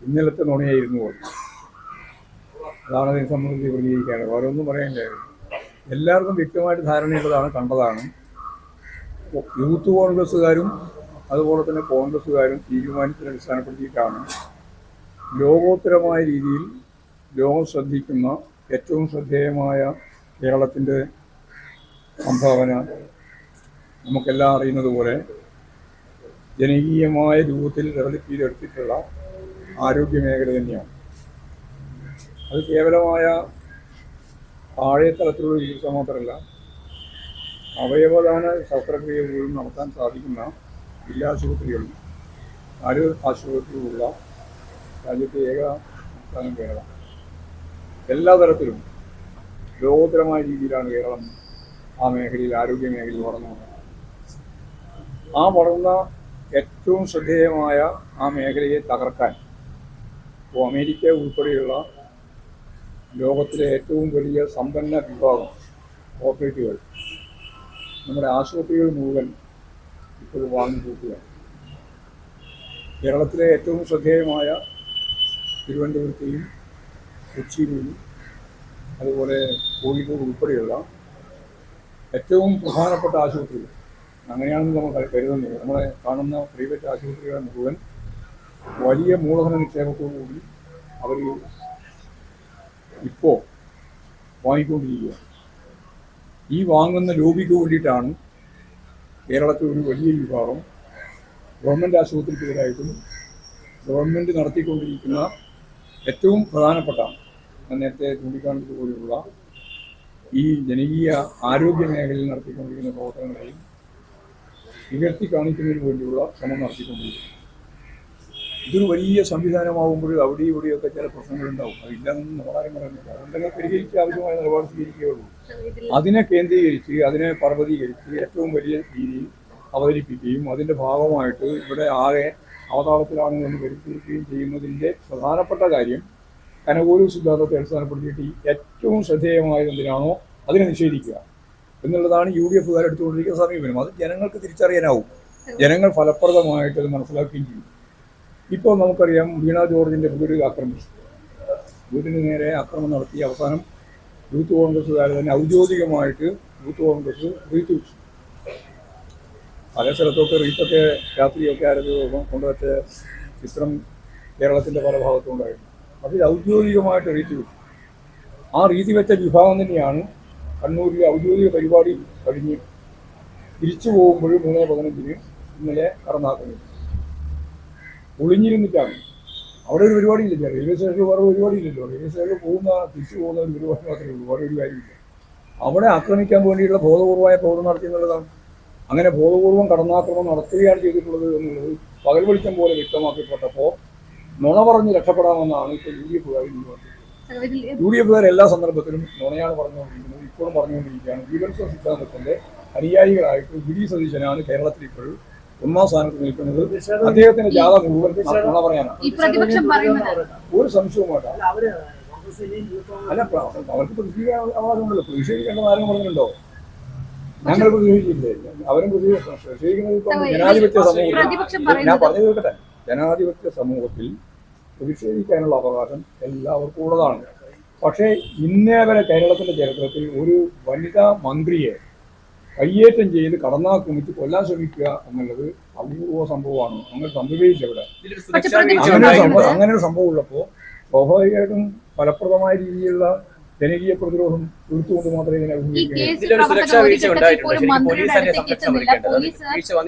ഇന്നലത്തെ നുണയായിരുന്നു പോയി. അതാണ് അതിനെ സംബന്ധിച്ച് പ്രതികരിക്കാറ്. ഓരോന്നും പറയാനില്ലായിരുന്നു. എല്ലാവർക്കും വ്യക്തമായിട്ട് ധാരണയുള്ളതാണ്, കണ്ടതാണ്. യൂത്ത് കോൺഗ്രസ്സുകാരും അതുപോലെ തന്നെ കോൺഗ്രസ്സുകാരും തീരുമാനത്തിന് അടിസ്ഥാനപ്പെടുത്തിയിട്ടാണ് ലോകോത്തരമായ രീതിയിൽ ലോകം ശ്രദ്ധിക്കുന്ന ഏറ്റവും ശ്രദ്ധേയമായ കേരളത്തിൻ്റെ സംഭാവന നമുക്കെല്ലാം അറിയുന്നത് പോലെ ജനകീയമായ രൂപത്തിൽ ഡെവലപ്പ് ചെയ്തെടുത്തിട്ടുള്ള ആരോഗ്യ മേഖല തന്നെയാണ്. അത് കേവലമായ താഴെ തലത്തിലുള്ള ചികിത്സ മാത്രമല്ല, അവയവദാന ശസ്ത്രക്രിയ പോലും നടത്താൻ സാധിക്കുന്ന ജില്ലാ ആശുപത്രികളും ആശുപത്രികളുള്ള രാജ്യത്തെ ഏക സംസ്ഥാനം കേരളം. എല്ലാ തരത്തിലും ലോകോത്തരമായ രീതിയിലാണ് കേരളം ആ മേഖലയിൽ, ആരോഗ്യ മേഖലയിൽ വളർന്നു. ആ വളർന്ന ഏറ്റവും ശ്രദ്ധേയമായ ആ മേഖലയെ തകർക്കാൻ അമേരിക്ക ഉൾപ്പെടെയുള്ള ലോകത്തിലെ ഏറ്റവും വലിയ സമ്പന്ന വിഭാഗം കോർപ്പറേറ്റുകൾ നമ്മുടെ ആശുപത്രികൾ മുഴുവൻ ഇപ്പോൾ വാങ്ങിക്കൂട്ടുകയാണ്. കേരളത്തിലെ ഏറ്റവും ശ്രദ്ധേയമായ തിരുവനന്തപുരത്തെയും കൊച്ചിയിലെയും അതുപോലെ കോഴിക്കോട് ഉൾപ്പെടെയുള്ള ഏറ്റവും പ്രധാനപ്പെട്ട ആശുപത്രികൾ, അങ്ങനെയാണെന്ന് നമ്മൾ കരുതുന്നത്, നമ്മളെ കാണുന്ന പ്രൈവറ്റ് ആശുപത്രികളെ മുഴുവൻ വലിയ മൂലധന നിക്ഷേപത്തോടുകൂടി അവർ ഇപ്പോൾ വാങ്ങിക്കൊണ്ടിരിക്കുക. ഈ വാങ്ങുന്ന ലോബിക്ക് വേണ്ടിയിട്ടാണ് കേരളത്തിൽ ഒരു വലിയ വിഭാഗം ഗവൺമെൻറ് ആശുപത്രിക്കെതിരായിട്ടും ഗവൺമെൻറ് നടത്തിക്കൊണ്ടിരിക്കുന്ന ഏറ്റവും പ്രധാനപ്പെട്ട, ഞാൻ നേരത്തെ ചൂണ്ടിക്കാണിച്ചതുപോലെയുള്ള ഈ ജനകീയ ആരോഗ്യ മേഖലയിൽ നടത്തിക്കൊണ്ടിരിക്കുന്ന പ്രവർത്തനങ്ങളെയും ഉയർത്തി കാണിക്കുന്നതിന് വേണ്ടിയുള്ള ശ്രമം നടത്തിക്കൊണ്ടിരിക്കുന്നു. ഇതൊരു വലിയ സംവിധാനമാകുമ്പോൾ അവിടെ ഇവിടെയൊക്കെ ചില പ്രശ്നങ്ങളുണ്ടാവും. അതില്ലാന്നും നമ്മളാരും പറയുന്നില്ല. അതുണ്ടെങ്കിൽ പരിഹരിച്ച് ആവശ്യമായ നിലപാട് സ്വീകരിക്കുകയുള്ളൂ. അതിനെ കേന്ദ്രീകരിച്ച്, അതിനെ പർവ്വതീകരിച്ച് ഏറ്റവും വലിയ രീതിയിൽ അവതരിപ്പിക്കുകയും അതിൻ്റെ ഭാഗമായിട്ട് ഇവിടെ ആകെ അവതാളത്തിലാണ് എന്ന് വരുത്തിയിരിക്കുകയും ചെയ്യുന്നതിൻ്റെ പ്രധാനപ്പെട്ട കാര്യം കനകോലു സിദ്ധാന്തത്തെ അടിസ്ഥാനപ്പെടുത്തിയിട്ട് ഏറ്റവും ശ്രദ്ധേയമായത് എന്തിനാണോ അതിനെ നിഷേധിക്കുക എന്നുള്ളതാണ് UDF എടുത്തുകൊണ്ടിരിക്കുന്ന സമീപനം. അത് ജനങ്ങൾക്ക് തിരിച്ചറിയാനാവും. ജനങ്ങൾ ഫലപ്രദമായിട്ട് അത് മനസ്സിലാക്കുകയും ചെയ്യും. ഇപ്പോൾ നമുക്കറിയാം, വീണ ജോർജിൻ്റെ വീട് ആക്രമിച്ചു. വീടിന് നേരെ ആക്രമണം നടത്തി അവസാനം യൂത്ത് കോൺഗ്രസ്സുകാർ തന്നെ ഔദ്യോഗികമായിട്ട് യൂത്ത് കോൺഗ്രസ് റീത്ത് വെച്ചു. പല സ്ഥലത്തൊക്കെ റീത്തൊക്കെ രാത്രിയൊക്കെ ആരംഭിക്കും കൊണ്ടുവച്ച ചിത്രം കേരളത്തിൻ്റെ പല ഭാഗത്തും ഉണ്ടായിരുന്നു. അതിൽ ഔദ്യോഗികമായിട്ട് റീത്ത് വെച്ചു. ആ റീതി വെച്ച വിഭാഗം തന്നെയാണ് കണ്ണൂരിൽ ഔദ്യോഗിക പരിപാടി കഴിഞ്ഞ് തിരിച്ചു പോകുമ്പോൾ 3:15 ഇന്നലെ കടന്നാക്കുന്നത്. ഒളിഞ്ഞിരുന്നിട്ടാണ്. അവിടെ ഒരു പരിപാടി ഇല്ല. റെയിൽവേ സ്റ്റേഷനിൽ വേറെ പരിപാടി ഇല്ലല്ലോ. റെയിൽവേ സ്റ്റേഷനിൽ തിരിച്ചു പോകുന്ന ഒരു പരിപാടി മാത്രമേ ഉള്ളൂ, വേറെ ഒരു കാര്യമില്ല. അവിടെ ആക്രമിക്കാൻ വേണ്ടിയിട്ടുള്ള ബോധപൂർവമായ പ്രവർത്തനം നടത്തി എന്നുള്ളതാണ്. അങ്ങനെ ബോധപൂർവം കടന്നാക്രമണം നടത്തുകയാണ് ചെയ്തിട്ടുള്ളത് എന്നുള്ളത് പകൽ വെളിച്ചം പോലെ വ്യക്തമാക്കപ്പെട്ടപ്പോൾ നുണ പറഞ്ഞ് രക്ഷപ്പെടാമെന്നാണ് ഇപ്പോൾ UDF എല്ലാ സന്ദർഭത്തിലും നുണയാണ് പറഞ്ഞുകൊണ്ടിരിക്കുന്നത്. ഇപ്പോഴും പറഞ്ഞുകൊണ്ടിരിക്കുകയാണ്. ജീവൻസ സിദ്ധാന്തത്തിന്റെ അനുയായികളായിട്ട് VD സതീശനാണ് കേരളത്തിൽ ഇപ്പോഴും ഒന്നാം സ്ഥാനത്ത് നിൽക്കുന്നത്. അദ്ദേഹത്തിന്റെ ജാഥ മുഴുവൻ നുണ പറയാനാണ്. ഒരു സംശയവുമായിട്ടാ. അല്ല, അവർക്ക് പ്രതികരിക്കാൻ അവകാശമുണ്ടല്ലോ. പ്രതിഷേധിക്കേണ്ട ആരും പറഞ്ഞിട്ടുണ്ടോ? ഞങ്ങൾ പ്രതിഷേധിച്ചില്ലേ? അവരും പ്രതിഷേധിക്കുന്നത് ഇപ്പം ജനാധിപത്യ സമൂഹത്തിൽ, ഞാൻ പറഞ്ഞു തീർക്കട്ടെ, ജനാധിപത്യ സമൂഹത്തിൽ പ്രതിഷേധിക്കാനുള്ള അവകാശം എല്ലാവർക്കും ഉള്ളതാണ്. പക്ഷേ ഇന്നേ വരെ കേരളത്തിൻ്റെ ചരിത്രത്തിൽ ഒരു വനിതാ മന്ത്രിയെ കയ്യേറ്റം ചെയ്ത് കടന്നാക്രമിച്ച് കൊല്ലാൻ ശ്രമിക്കുക എന്നുള്ളത് അപൂർവ സംഭവമാണ്. അങ്ങനെ സംഭവിച്ചില്ല ഇവിടെ. അങ്ങനെ ഒരു സംഭവം ഉള്ളപ്പോൾ സ്വാഭാവികമായിട്ടും ഫലപ്രദമായ രീതിയിലുള്ള ജനകീയ പ്രതിരോധം തീർത്തുകൊണ്ട് മാത്രമേ ഇതിനെ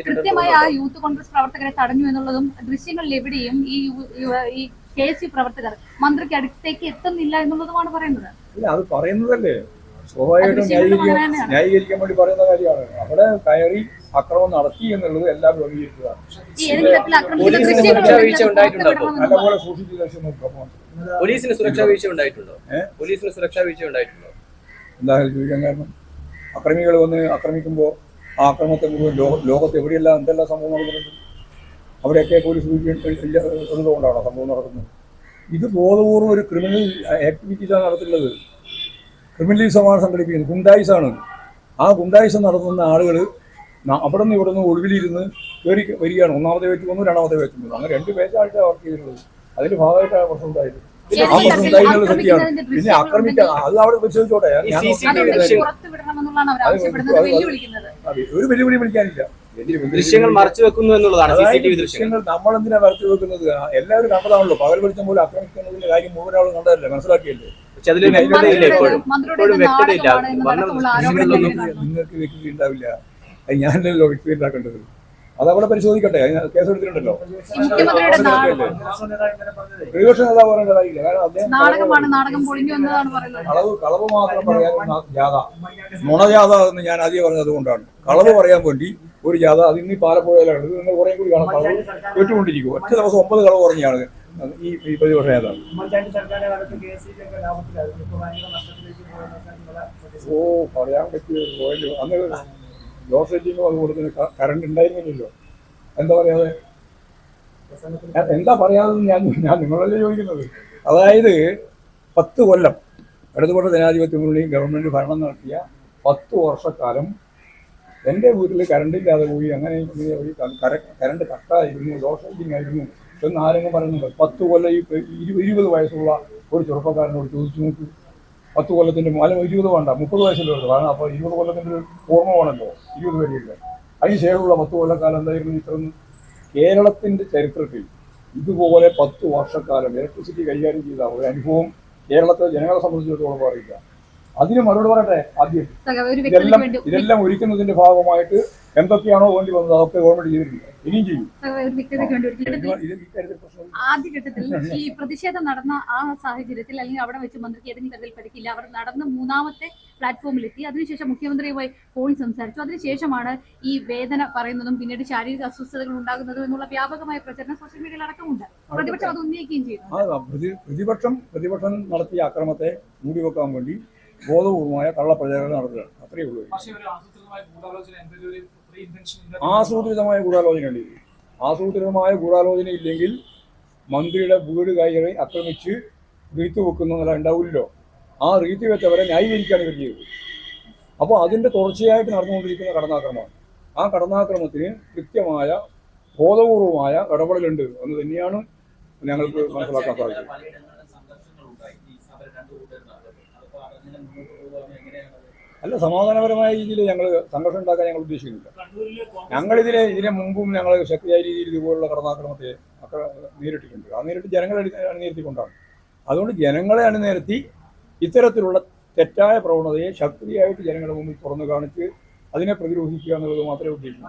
കൃത്യമായ ആ യൂത്ത് കോൺഗ്രസ് പ്രവർത്തകരെ തടഞ്ഞു എന്നുള്ളതും ദൃശ്യങ്ങളിൽ എവിടെയും ഈ KSU പ്രവർത്തകർ മന്ത്രിക്ക് അടുത്തേക്ക് എത്തുന്നില്ല എന്നുള്ളതുമാണ് പറയുന്നത്. ഇല്ല, അത് പറയുന്നതല്ലേ, സ്വാഭാവികമായിട്ടും ന്യായീകരിക്കാൻ വേണ്ടി പറയുന്ന കാര്യമാണ്. അവിടെ കയറി അക്രമം നടത്തി എന്നുള്ളത് എല്ലാവരും അംഗീകരിച്ചതാണ്. നല്ലപോലെ സൂക്ഷിച്ച് ലക്ഷ്യം നോക്കാം. പോലീസിന് സുരക്ഷാ വീഴ്ച ഉണ്ടായിട്ടുണ്ടോ? പോലീസിന് സുരക്ഷാ വീഴ്ച ഉണ്ടായിട്ടുണ്ടോ? എന്തായാലും ചോദിക്കാൻ കാരണം, അക്രമികൾ വന്ന് ആക്രമിക്കുമ്പോൾ ആ ആക്രമണത്തെ മുഴുവൻ ലോകത്ത് എവിടെയെല്ലാം എന്തെല്ലാം സംഭവം നടക്കുന്നുണ്ട്, അവിടെയൊക്കെ പോലീസ് ഉള്ളതുകൊണ്ടാണോ സംഭവം നടക്കുന്നത്? ഇത് ബോധപൂർവ്വം ഒരു ക്രിമിനൽ ആക്ടിവിറ്റീസാണ് നടത്തുന്നത്. ക്രിമിനലിസമാണ് സംഘടിപ്പിക്കുന്നത്. ഗുണ്ടായിസാണ്. ആ ഗുണ്ടായിസം നടത്തുന്ന ആളുകൾ അവിടെ നിന്ന് ഇവിടെ നിന്ന് ഒളിവിലിരുന്ന് കയറി വരികയാണ്. ഒന്നാമത്തെ വെച്ച് വന്നു, രണ്ടാമത്തെ വെച്ച് വന്നു. അങ്ങനെ 2 പേജായിട്ട് വർക്ക് ചെയ്തിട്ടുള്ളത്. അതിന്റെ ഭാഗമായിട്ടാണ് പ്രശ്നം ഉണ്ടായത്. ശരി, ആ പ്രശ്നം ഈ ഉണ്ടായിരുന്നുള്ള സത്യമാണ്. ആക്രമിക്കുന്നതിന്റെ പിന്നെ ആക്രമിക്കാൻ അത് അവിടെ പരിശോധിച്ചോട്ടെ. ഞാൻ ഈ CCTV നോക്കുന്നത് ദൃശ്യം- പുറത്ത് വിടണമെന്നുള്ളതാണ് അവർ ആവശ്യപ്പെടുന്നത്, വെല്ലുവിളിക്കുന്നത്. ഒരു വെല്ലുവിളി വിളിക്കാനില്ല. ദൃശ്യങ്ങൾ മറച്ചു വെക്കുന്നു എന്നുള്ളതാണ് CCTV ദൃശ്യങ്ങൾ. ദൃശ്യങ്ങൾ നമ്മളെന്തിനാ വരച്ചു വെക്കുന്നത്? എല്ലാവരും കണ്ടതാണല്ലോ. പകൽ വെളിച്ചം പോലെ ആക്രമിക്കുന്നതിന്റെ കാര്യം മുഴുവൻ ആളും കണ്ടതല്ലേ, മനസ്സിലാക്കിയല്ലേ? പക്ഷെ അതിൽ വ്യക്തതയില്ല ഇപ്പോഴും. മന്ത്രിയുടെ ഇപ്പോഴും വ്യക്തതയില്ല. നാടകമാണ് എന്നതടക്കമുള്ള ആരോപണങ്ങൾ നിങ്ങൾക്ക് വ്യക്തി ഉണ്ടാവില്ല. അത് ഞാനല്ലോ വ്യക്തി ഉണ്ടാക്കേണ്ടത്. അതവിടെ പരിശോധിക്കട്ടെ. കേസെടുത്തിട്ടുണ്ടല്ലോ. മുഖ്യമന്ത്രിയുടെ നാടകം പ്രതിപക്ഷ നേതാവ് പറയേണ്ട കാര്യമില്ല. കാരണം അദ്ദേഹം നാടകമാണ്, നാടകം പൊളിഞ്ഞു എന്നതാണ് പറയുന്നത്. കളവ് മാത്രം പറയാൻ ജാഥ, നുണജാഥ എന്ന് ഞാൻ ആദ്യം പറഞ്ഞത് കൊണ്ടാണ്. കളവ് പറയാൻ വേണ്ടി ഒരു ജാഥ അത് ഇന്ന് പാലപ്പുഴയിലാണ്. ഇത് നിങ്ങൾ കുറേ കൂടി കാണാം. കളവ് കേട്ടുകൊണ്ടിരിക്കും. ഒറ്റ ദിവസം 9 കളവ് പറഞ്ഞാണ് ഈ പ്രതിപക്ഷ നേതാവ്. പറയാൻ പറ്റിയ പോയിന്റ് അന്ന് ലോഡ് സെറ്റിങ്ങോ അതുപോലെ തന്നെ കറണ്ട് ഉണ്ടായിരുന്നില്ലല്ലോ. എന്താ പറയാതെ എന്താ പറയാതെ ഞാൻ നിങ്ങളല്ലേ ചോദിക്കുന്നത്. അതായത് 10 കൊല്ലം ഇടതുപക്ഷ ജനാധിപത്യ മുന്നണി ഗവൺമെന്റ് ഭരണം നടത്തിയ 10 വർഷക്കാലം എൻ്റെ വീട്ടിൽ കറണ്ടില്ലാതെ പോയി, അങ്ങനെ കറണ്ട് കട്ടായിരുന്നു, ലോഡ് ഷെഡിങ് ആയിരുന്നു എന്ന് ആരെങ്കിലും പറയുന്നുണ്ട്. 10 കൊല്ലം ഈ 20 വയസ്സുള്ള ഒരു ചെറുപ്പക്കാരനോട് ചോദിച്ചു നോക്കൂ. 10 കൊല്ലത്തിൻ്റെ അല്ലെങ്കിൽ 20 വേണ്ട, 30 വയസ്സിലുള്ളത്. കാരണം അപ്പോൾ 20 കൊല്ലത്തിൻ്റെ ഒരു ഓർമ്മ വേണമല്ലോ, 20 വരെയില്ല. അതിന് ശേഷമുള്ള 10 കൊല്ലക്കാലം എന്തായിരുന്നു ഇത്രയൊന്നും? കേരളത്തിൻ്റെ ചരിത്രത്തിൽ ഇതുപോലെ 10 വർഷക്കാലം ഇലക്ട്രിസിറ്റി കൈകാര്യം ചെയ്ത ഒരു അനുഭവം കേരളത്തിലെ ജനങ്ങളെ സംബന്ധിച്ചിടത്തോളം പറയില്ല. അതിന് മറുപടി പറയട്ടെ. ആദ്യം ഇതെല്ലാം ഒരുക്കുന്നതിന്റെ ഭാഗമായിട്ട് എന്തൊക്കെയാണോ വേണ്ടി വന്നത് അതൊക്കെ ഗവൺമെന്റ് ചെയ്തിട്ടുണ്ട്, ഇനിയും ചെയ്യും. ആദ്യഘട്ടത്തിൽ ഈ പ്രതിഷേധം നടന്ന ആ സാഹചര്യത്തിൽ അല്ലെങ്കിൽ അവിടെ വെച്ച് മന്ത്രിക്ക് ഏതെങ്കിലും തരത്തിൽ പരിക്കില്ല. അവർ നടന്ന് 3ാമത്തെ പ്ലാറ്റ്ഫോമിലെത്തി. അതിനുശേഷം മുഖ്യമന്ത്രിയുമായി ഫോണിൽ സംസാരിച്ചു. അതിനുശേഷമാണ് ഈ വേദന പറയുന്നതും പിന്നീട് ശാരീരിക അസ്വസ്ഥതകൾ ഉണ്ടാകുന്നതും എന്നുള്ള വ്യാപകമായ പ്രചരണം സോഷ്യൽ മീഡിയയിൽ അടക്കമുണ്ട്. പ്രതിപക്ഷം അത് ഉന്നയിക്കുകയും ചെയ്യുന്നു. പ്രതിപക്ഷം നടത്തിയ അക്രമത്തെ മൂടിവെക്കാൻ വേണ്ടി ബോധപൂർവമായ കള്ളപ്രചാരണം നടത്തുകയാണ്. അത്രയേ ഉള്ളൂ. ആസൂത്രിതമായ ഗൂഢാലോചന ഉണ്ട്. ആസൂത്രിതമായ ഗൂഢാലോചന ഇല്ലെങ്കിൽ മന്ത്രിയുടെ വീട് കയറി ആക്രമിച്ച് റീത്ത് വെക്കുന്നതല്ല ഉണ്ടാവില്ലല്ലോ. ആ റീത്ത് വെച്ചവരെ ന്യായീകരിക്കാൻ ഇവർ ചെയ്തത്. അപ്പോൾ അതിൻ്റെ തുടർച്ചയായിട്ട് നടന്നുകൊണ്ടിരിക്കുന്ന കടന്നാക്രമമാണ്. ആ കടന്നാക്രമത്തിന് കൃത്യമായ ബോധപൂർവമായ ഇടപെടലുണ്ട് എന്ന് തന്നെയാണ് ഞങ്ങൾക്ക് മനസ്സിലാക്കാൻ സാധിക്കും. അല്ല, സമാധാനപരമായ രീതിയിൽ ഞങ്ങൾ സംഘർഷം ഉണ്ടാക്കാൻ ഞങ്ങൾ ഉദ്ദേശിക്കുന്നില്ല. ഇതിനെ മുമ്പും ഞങ്ങൾ ശക്തിയായ രീതിയിൽ ഇതുപോലുള്ള കടന്നാക്രമത്തെ നേരിട്ടിട്ടുണ്ട്. ആ നേരിട്ട് ജനങ്ങളെ അണിനിരത്തിക്കൊണ്ടാണ്. അതുകൊണ്ട് ജനങ്ങളെ അണിനിരത്തി ഇത്തരത്തിലുള്ള തെറ്റായ പ്രവണതയെ ശക്തിയായിട്ട് ജനങ്ങളുടെ മുമ്പിൽ തുറന്നു കാണിച്ച് അതിനെ പ്രതിരോധിക്കുക എന്നുള്ളത് മാത്രമേ ഉദ്ദേശിക്കൂ.